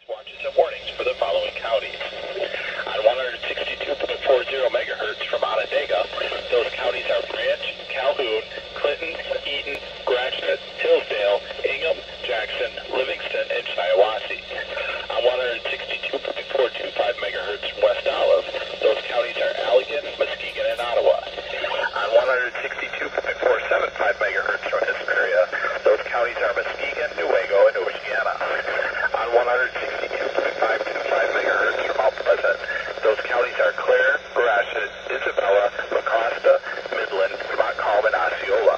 Watches and warnings for the following counties. On 162.40 megahertz from Onondaga, those counties are Branch, Calhoun, Clinton, Eaton, Gratiot, Hillsdale, Ingham, Jackson, Livingston, and Shiawassee. On 162.425 megahertz from West Olive, those counties are Allegan, Muskegon, and Ottawa. On 162.475 megahertz from Hesperia, those counties are Muskegon, Newaygo, and Oceana. On 162.525 megahertz from Mount Pleasant, those counties are Clare, Gratiot, Isabella, Mecosta, Midland, Montcalm, and Osceola.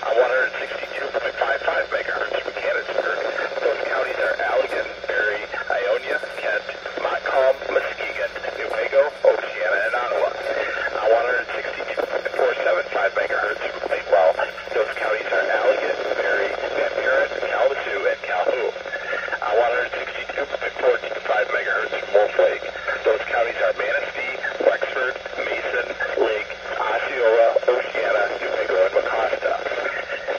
On 162.55 megahertz from Canonsburg, those counties are Allegan, Barrie, Ionia, Kent, Montcalm, Muskegon, Newaygo, Oceana, and Ottawa. On 162.475 megahertz from Lakewell, those counties are Allegan, Barrie, Van Buren, Kalamazoo, and Calhoun. On 162.425 megahertz from Wolf Lake, those counties are Manistee, Wexford, Mason, Lake, Osceola, Oceana, Newaygo, and Mecosta.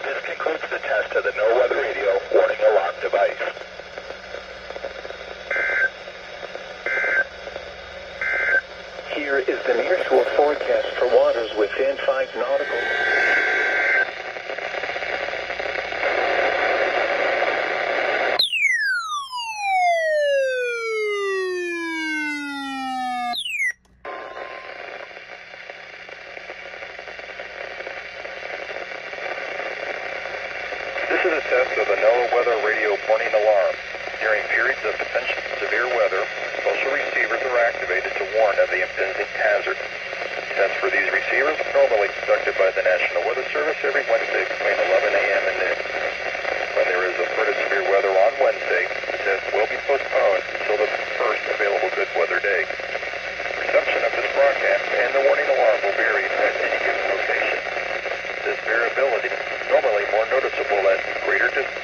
This concludes the test of the No Weather Radio warning alarm device. Here is the near-shore forecast for waters within 5 nautical. This is a test of the NOAA Weather Radio warning alarm. During periods of potential severe weather, special receivers are activated to warn of the impending hazard. Tests for these receivers are normally conducted by the National Weather Service every Wednesday between 11 a.m. and noon. When there is reported severe weather on Wednesday, the test will be postponed until the first available good weather day. Reception of this broadcast and the warning alarm will vary at any given location. This variability is normally more noticeable at greater distance